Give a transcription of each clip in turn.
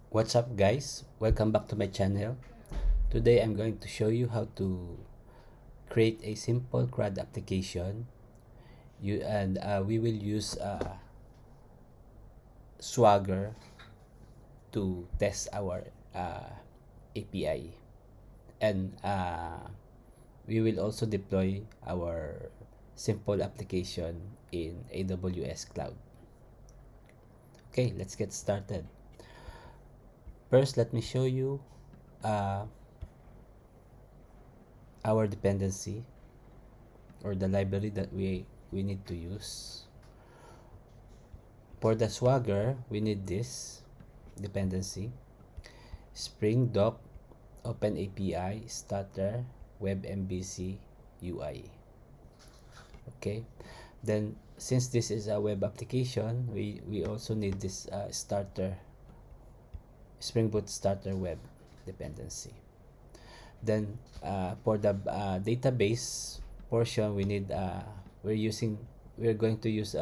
What's up guys? Welcome back to my channel. Today I'm going to show you how to create a simple CRUD application. We will use Swagger to test our API, and we will also deploy our simple application in AWS Cloud. Okay, let's get started. First, let me show you uh, our dependency or the library that we need to use. For the Swagger, we need this dependency: Spring Doc, OpenAPI, Starter, WebMVC, UI. Okay, then since this is a web application, we also need this starter, Spring Boot Starter Web dependency. Then for the database portion, we need we're going to use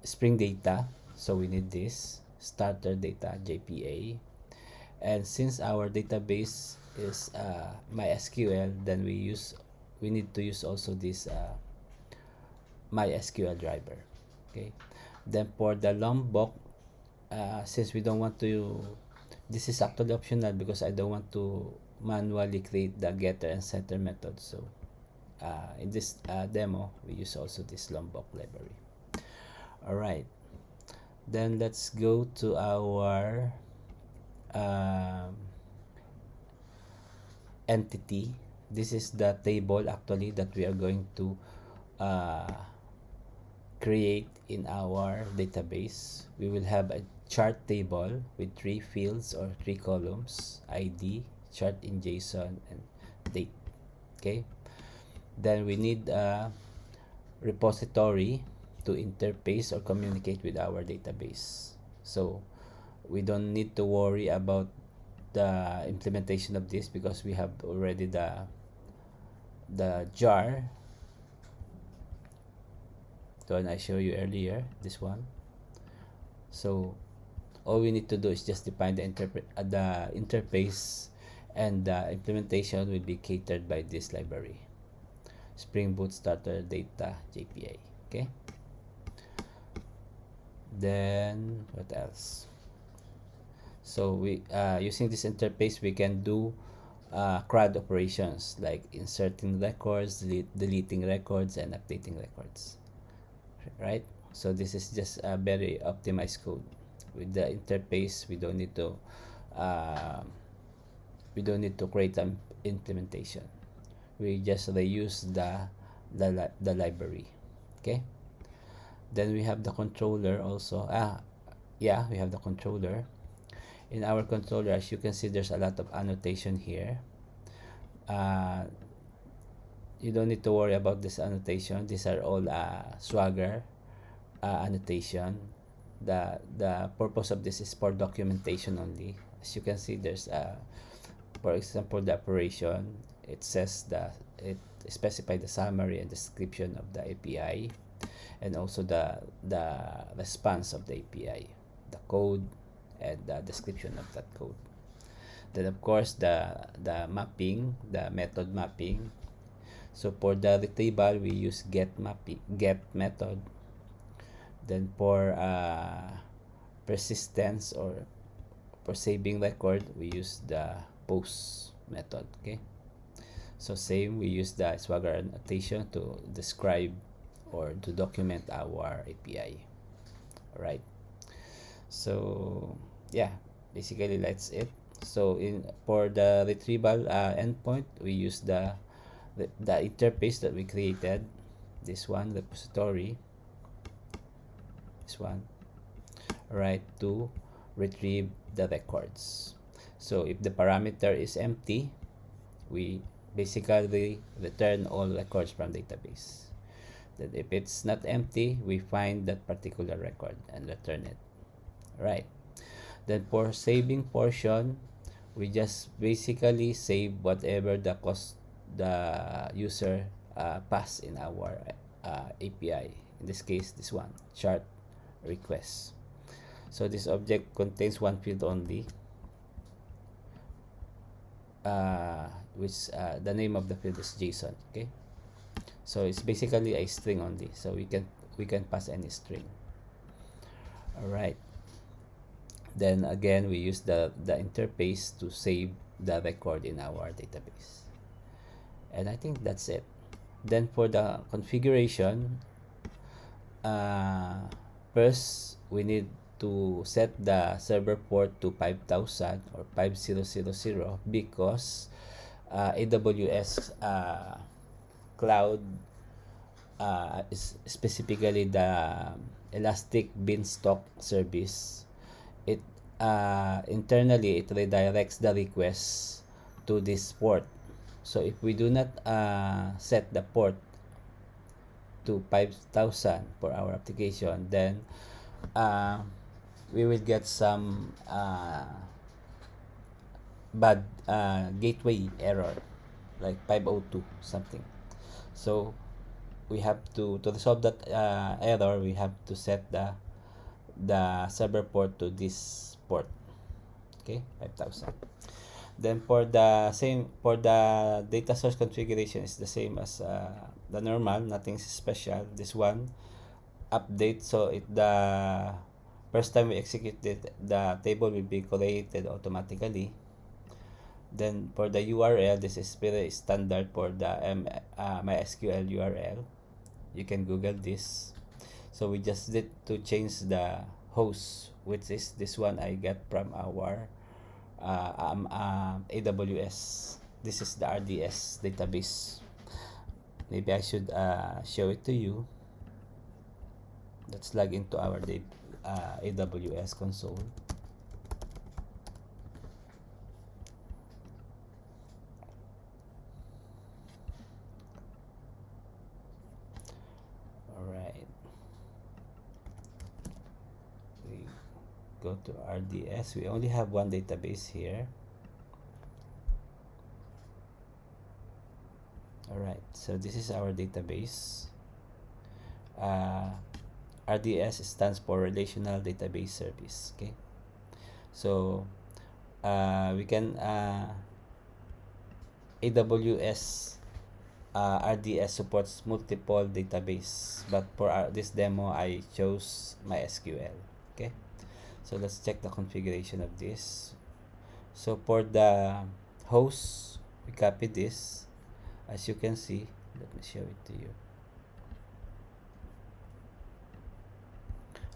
Spring Data, so we need this starter data JPA. And since our database is MySQL, then we need to use also this MySQL driver. Okay, then for the Lombok, since we don't want to, this is actually optional because I don't want to manually create the getter and setter method. So in this demo, we use also this Lombok library. All right, then let's go to our entity. This is the table actually that we are going to uh, create in our database. We will have a chart table with 3 fields or 3 columns: ID, chart in JSON, and date. Okay, then we need a repository to interface or communicate with our database. So we don't need to worry about the implementation of this because we have already the jar, the one I showed you earlier, this one. So all we need to do is just define the interface, and the implementation will be catered by this library, Spring Boot Starter Data JPA. Okay, then what else? So we using this interface, we can do CRUD operations like inserting records, deleting records, and updating records, right? So this is just a very optimized code. With the interface, uh, we don't need to create an implementation. We just reuse the library. Okay, then we have the controller also. Yeah, we have the controller. In our controller, as you can see, there's a lot of annotation here. uh, you don't need to worry about this annotation. These are all Swagger annotation. The purpose of this is for documentation only. As you can see, there's for example, the operation. It says that it specifies the summary and description of the API, and also the response of the API, the code, and the description of that code. Then of course the mapping, the method mapping. So for the retrieval, we use get method. Then for persistence, or for saving record, we use the post method. Okay, so same, we use the Swagger annotation to describe or to document our API. All right, so yeah, basically that's it. So in for the retrieval endpoint, we use the interface that we created, this one, repository, this one, right, to retrieve the records. So if the parameter is empty, we basically return all records from database. Then if it's not empty, we find that particular record and return it. Right, then for saving portion, we just basically save whatever the user pass in our API. In this case, this one, chart request. So this object contains one field only, which the name of the field is JSON. Okay, so it's basically a string only, so we can pass any string. All right, then again we use the interface to save the record in our database, and I think that's it. Then for the configuration, uh, first we need to set the server port to 5000 or 5000, because AWS cloud is specifically the Elastic Beanstalk service. It internally it redirects the request to this port. So if we do not set the port to 5000 for our application, then uh, we will get some bad gateway error, like 502 something. So we have to resolve that error, we have to set the server port to this port. Okay, 5000. Then for the data source configuration is the same as the normal, nothing special. This one update, so the first time we execute it, the table will be created automatically. Then for the URL, this is very standard for the MySQL URL. You can Google this. So we just need to change the host, which is this one I get from our AWS. This is the RDS database. Maybe I should show it to you. Let's log into our AWS console. Alright. We go to RDS. We only have one database here. Alright, so this is our database. RDS stands for Relational Database Service. Okay, so we can AWS RDS supports multiple database, but for this demo I chose MySQL. Okay, so let's check the configuration of this. So for the host, we copy this. As you can see, let me show it to you.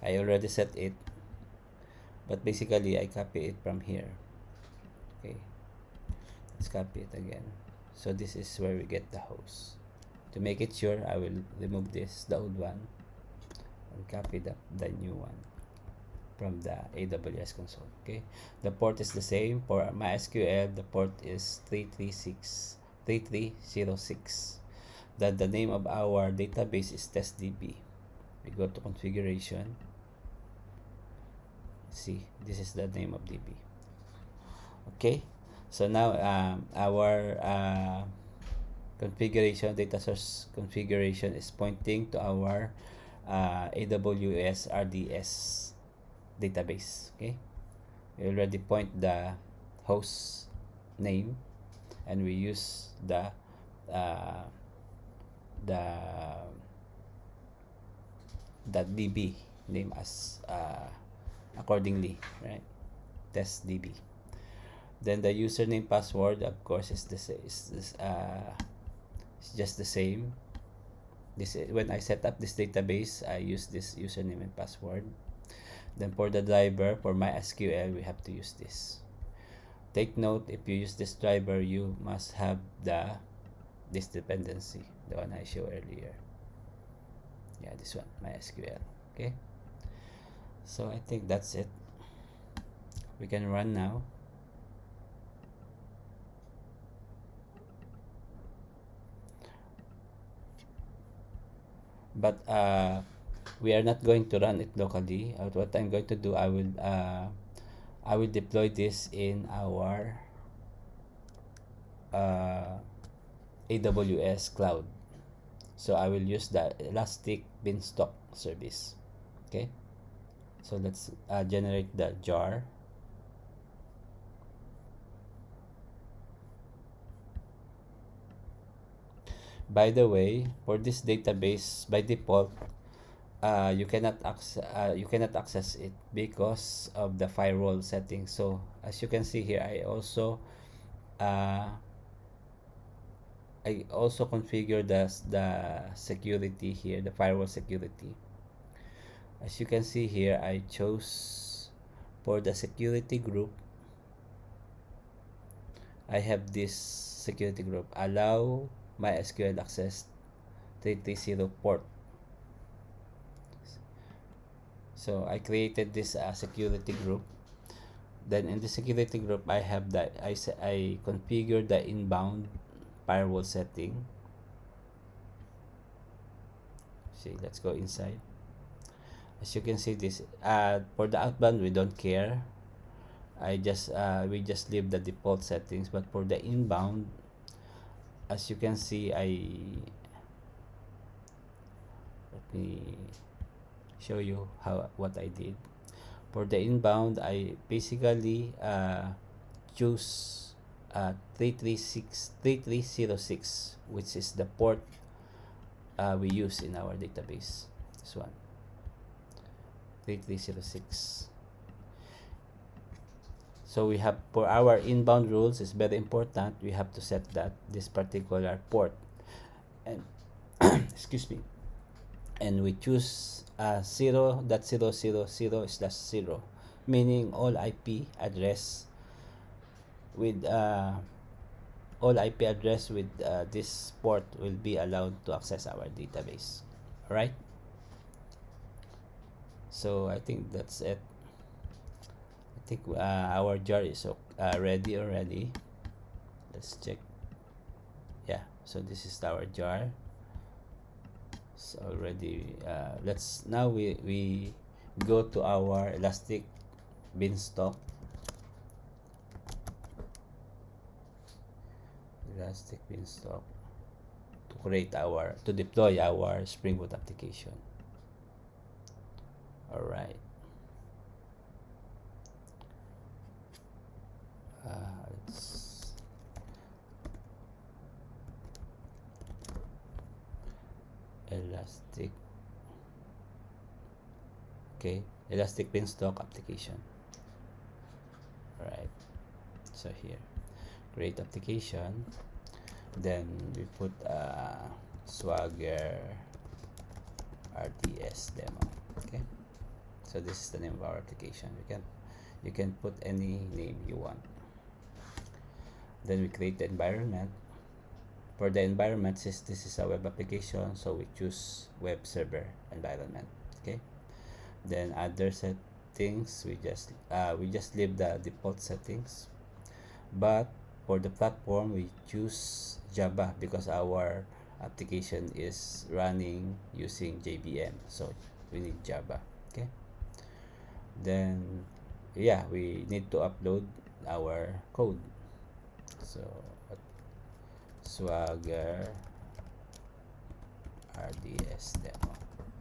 I already set it, but basically I copy it from here. Okay, let's copy it again. So this is where we get the host. To make it sure, I will remove this, the old one, and copy the new one from the AWS console. Okay, the port is the same. For MySQL, the port is 3306. The name of our database is testdb. We go to configuration. See, this is the name of DB. Okay, so now our configuration, data source configuration, is pointing to our AWS RDS database. Okay, we already point the host name, and we use the DB name as accordingly, right? Test DB. Then the username password, of course, is it's just the same. This when I set up this database, I use this username and password. Then for the driver, for MySQL, we have to use this. Take note, if you use this driver, you must have this dependency, the one I showed earlier. Yeah, this one, MySQL. Okay, so I think that's it. We can run now. But we are not going to run it locally. What I'm going to do, I will deploy this in our AWS cloud. So I will use the Elastic Beanstalk service. Okay, So let's generate the jar. By the way, for this database, by default, you cannot access it because of the firewall settings. So as you can see here, uh, I also configure the security here, the firewall security. As you can see here, I chose for the security group. I have this security group, allow MySQL access 330 port. So I created this security group. Then in the security group, I have that I configure the inbound firewall setting. See, let's go inside. As you can see, this for the outbound we don't care. We just leave the default settings, but for the inbound, as you can see, let me show you what I did. For the inbound, I basically choose 3306, which is the port we use in our database. This one, 3306. So we have, for our inbound rules, is very important. We have to set that this particular port, and excuse me, and we choose 0.000/0, meaning all IP address with this port will be allowed to access our database. All right. So I think that's it. I think our jar is ready already. Let's check. Yeah. So this is our jar. It's already. Let's now we go to our Elastic Beanstalk. Elastic Beanstalk to deploy our Spring Boot application. All right. Let's Elastic. Okay, Elastic Beanstalk application. All right. So here, create application. Then we put Swagger RDS demo. Okay. So this is the name of our application. You can put any name you want. Then we create the environment. For the environment, since this is a web application, so we choose web server environment. Okay. Then other settings, we just leave the default settings. But for the platform, we choose Java because our application is running using JVM, so we need Java. Okay. Then yeah, we need to upload our code. So Swagger RDS demo.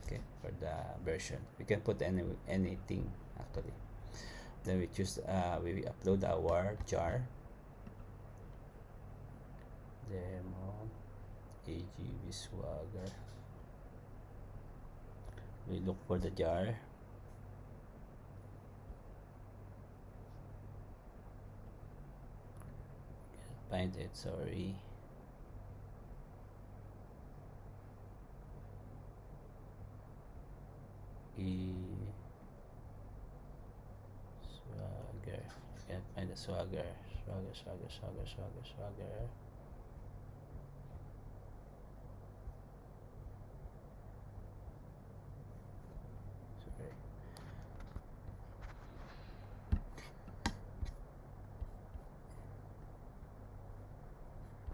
Okay, for the version we can put anything actually. Then we choose we upload our jar demo AGV Swagger. We look for the jar. Find it, sorry. Swagger. Can't find the Swagger. Swagger. Sorry.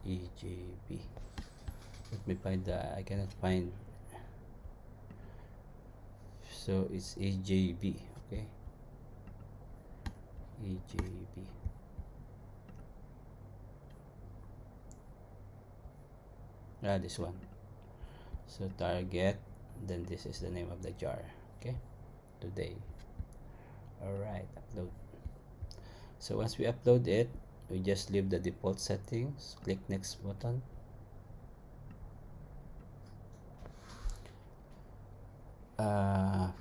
EJB. Let me find I cannot find. So it's EJB. Okay. EJB. This one. So target, then this is the name of the jar. Okay. Today. Alright, upload. So once we upload it, we just leave the default settings, click next button.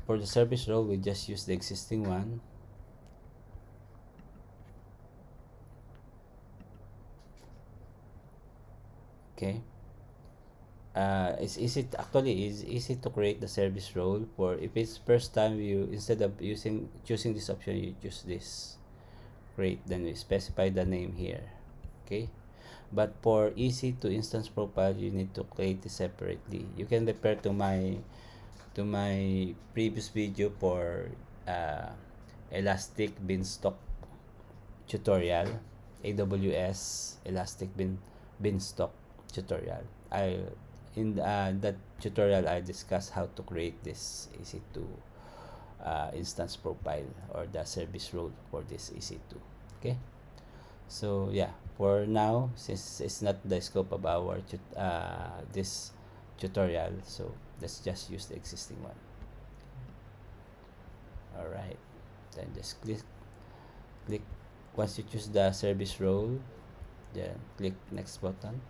For the service role, we just use the existing one. Okay. It's easy actually is easy to create the service role. For if it's first time, you instead of choosing this option, you choose this create, then we specify the name here. Okay. But for easy to instance profile, you need to create it separately. You can refer to my previous video for uh, elastic beanstalk tutorial, AWS elastic beanstalk tutorial. I in that tutorial I discussed how to create this EC2 instance profile or the service role for this EC2. Okay, so yeah, for now, since it's not the scope of our this tutorial, so let's just use the existing one. All right, then just click once you choose the service role, then click next button.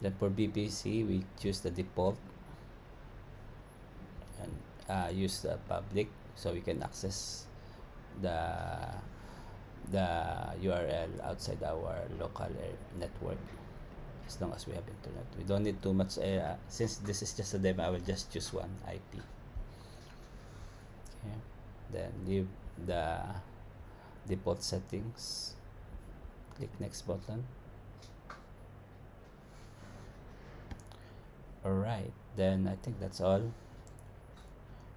Then for VPC, we choose the default and use the public, so we can access the the URL outside our local network as long as we have internet. We don't need too much. Since this is just a demo, I will just choose one IP. Okay. Then leave the default settings. Click next button. Alright, then I think that's all.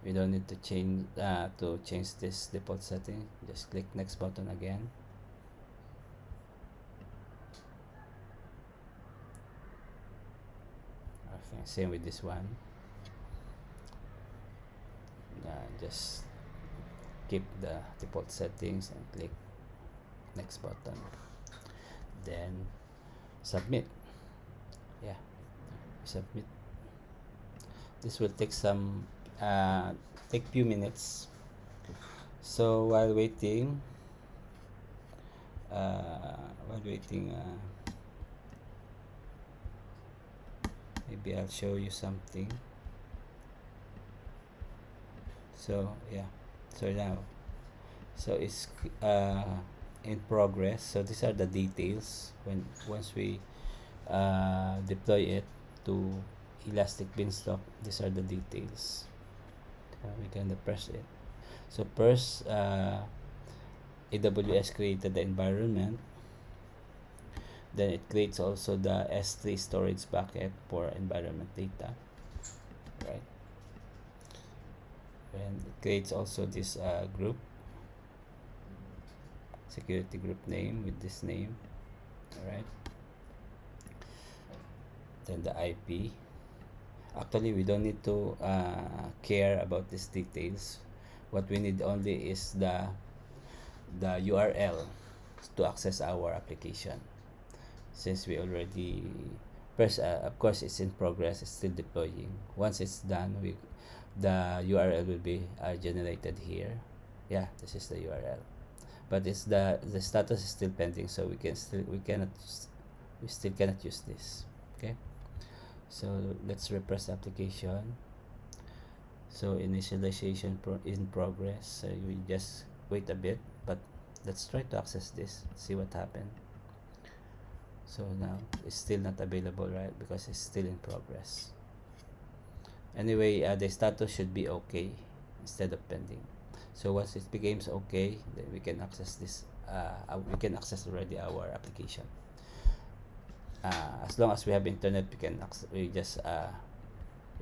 We don't need to change this default setting. Just click next button again. Okay, same with this one. Just keep the default settings and click next button, then submit. Yeah, submit. This will take take few minutes. So while waiting maybe I'll show you something. So yeah, so now it's in progress. So these are the details once we deploy it to elastic beanstalk. These are the details. We can press it. So first, AWS created the environment. Then it creates also the S3 storage bucket for environment data, right? And it creates also this group, security group name with this name, all right? Then the IP. Actually, we don't need to care about these details. What we need only is the URL to access our application. Since we already first, of course, it's in progress. It's still deploying. Once it's done, the URL will be generated here. Yeah, this is the URL, but it's the status is still pending, so we still cannot use this. Okay, so let's refresh the application. So initialization in progress. So we just wait a bit, but let's try to access this, see what happened. So now it's still not available, right? Because it's still in progress. Anyway, the status should be okay instead of pending. So once it becomes okay, then we can access this. We can access already our application. As long as we have internet, we can we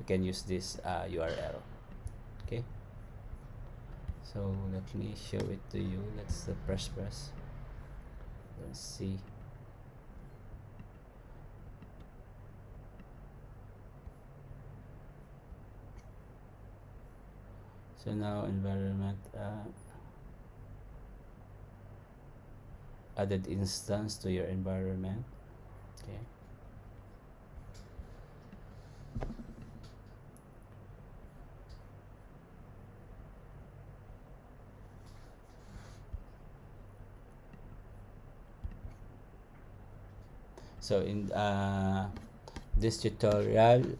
can use this URL. Okay. So let me show it to you. Let's press. Let's see. So now environment added instance to your environment. Okay. So in this tutorial,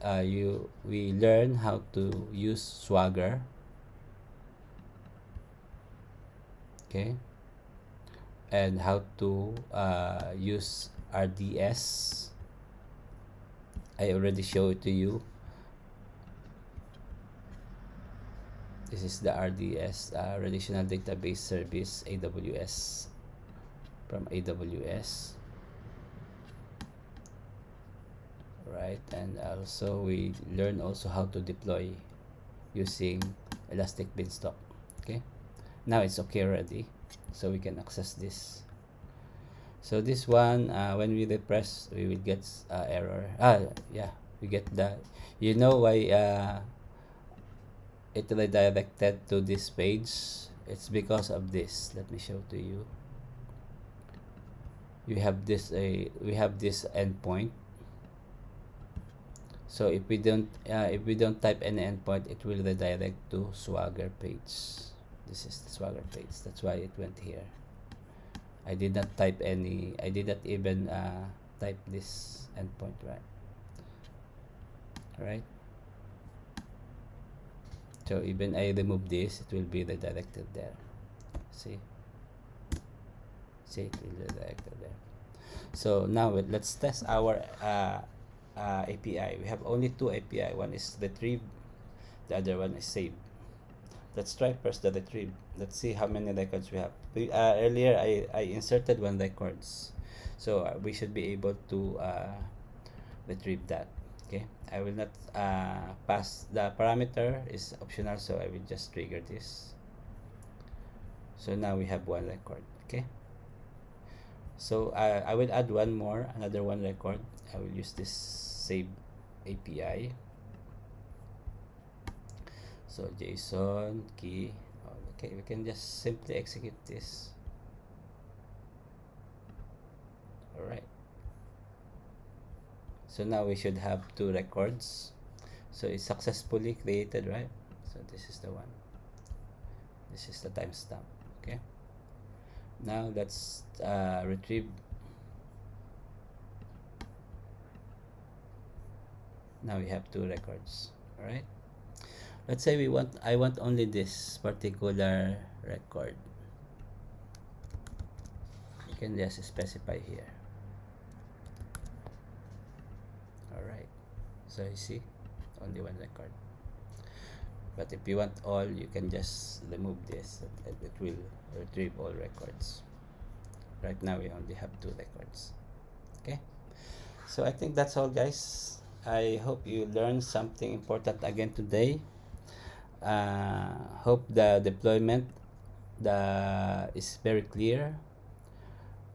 we learn how to use Swagger. Okay, and how to use RDS. I already showed it to you. This is the RDS, Relational Database Service, AWS, from AWS. Right, and also we learn also how to deploy using Elastic Beanstalk. Okay, now it's okay already, so we can access this. So this one, when we refresh, we will get error. Yeah, we get that. You know why it redirected to this page? It's because of this. Let me show to you. We have this endpoint. So if we don't type any endpoint, it will redirect to Swagger page. This is the Swagger page. That's why it went here. I did not type any. I did not even type this endpoint, right? Right. So even I remove this, it will be redirected there. See, it will be redirected there. So now let's test our API. We have only two API. One is retrieve, the other one is save. Let's try first the retrieve. Let's see how many records we have. Earlier I inserted one records, so we should be able to retrieve that. Okay, I will not pass the parameter, is optional, so I will just trigger this. So now we have one record. Okay, so I will add another one record. I will use this save API. So JSON key. Okay, we can just simply execute this. All right. So now we should have two records. So it's successfully created, right? So this is the one. This is the timestamp. Okay. Now let's retrieve. Now we have two records. All right. Let's say I want only this particular record. You can just specify here. All right. So you see, only one record. But if you want all, you can just remove this, and it will retrieve all records. Right now we only have two records. Okay, so I think that's all, guys. I hope you learned something important again today. Hope the deployment is very clear.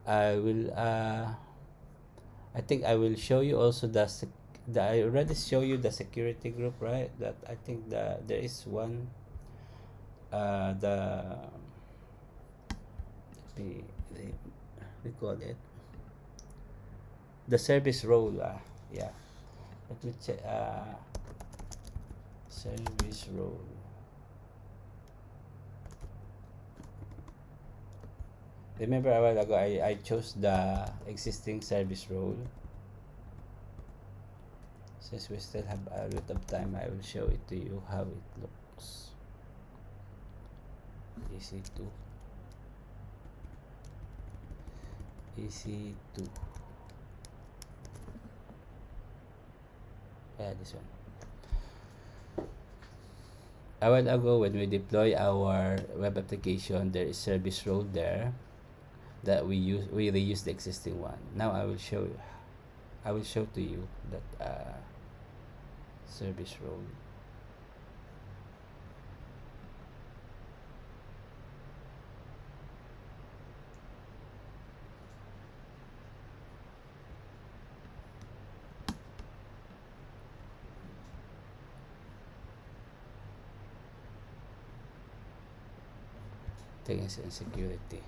I think I will show you also I already show you the security group, right? That I think there is one we call it the service role. Yeah, let me check. Service role. Remember a while ago I chose the existing service role. Since we still have a lot of time, I will show it to you how it looks. EC2. Yeah, this one. A while ago, when we deploy our web application, there is service role there that we reuse the existing one. Now I will show to you that service role. Things and security.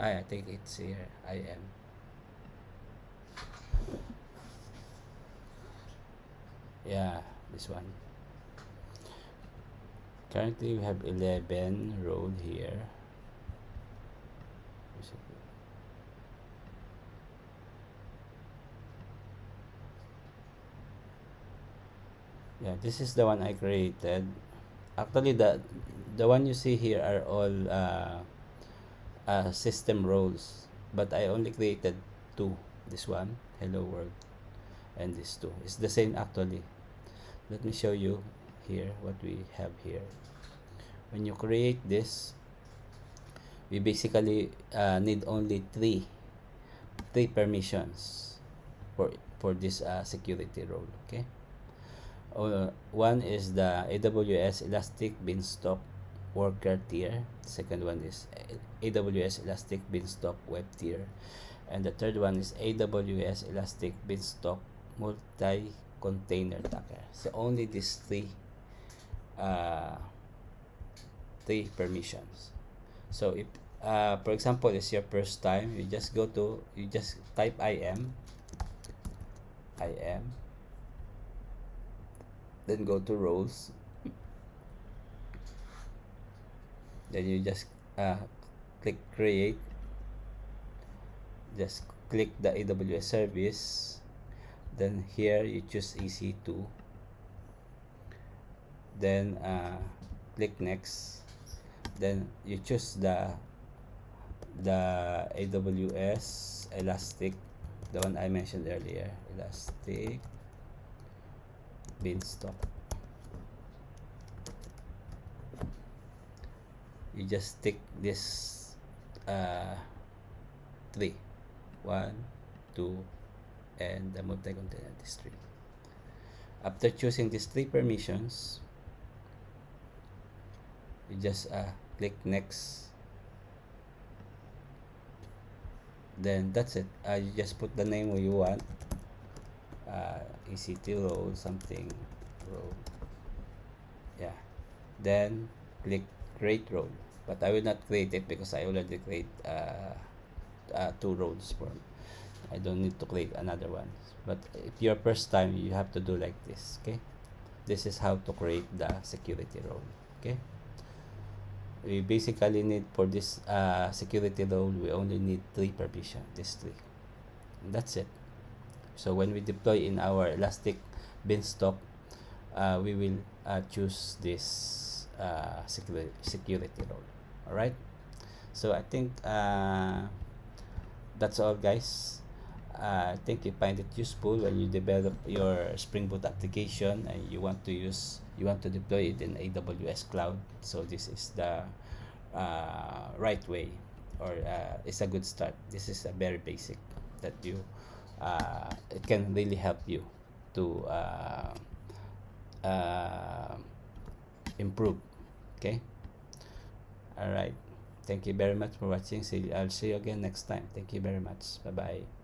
I think it's here. I am. Yeah, this one. Currently we have 11 road here. Yeah, this is the one I created. Actually, the one you see here are all system roles, but I only created two. This one, hello world, and this two. It's the same actually. Let me show you here what we have here. When you create this, we basically need only three permissions for this security role. Okay. One is the AWS Elastic Beanstalk Worker tier. Second one is AWS Elastic Beanstalk Web tier. And the third one is AWS Elastic Beanstalk Multi-Container Docker. So only these uh, three permissions. So if for example it's your first time, you just type im, then go to roles, then you just click create, just click the AWS service, then here you choose EC2, then click next, then you choose the AWS Elastic, the one I mentioned earlier, Elastic Beanstalk. You just tick this three, 1, 2, and the multi-container district. After choosing these three permissions, you just click next, then that's it. You just put the name you want, EC2 role something role, yeah, then click create role, but I will not create it because I already create two roles for I don't need to create another one. But if your first time, you have to do like this. Okay, this is how to create the security role. Okay, we basically need for this security role, we only need three permission, this three, and that's it. So when we deploy in our Elastic Beanstalk, we will choose this security role. All right, so I think that's all, guys. I think you find it useful when you develop your Spring Boot application and you want to deploy it in AWS cloud. So this is the right way, or it's a good start. This is a very basic that it can really help you to improve. Okay. All right. Thank you very much for watching. I'll see you again next time. Thank you very much. Bye bye.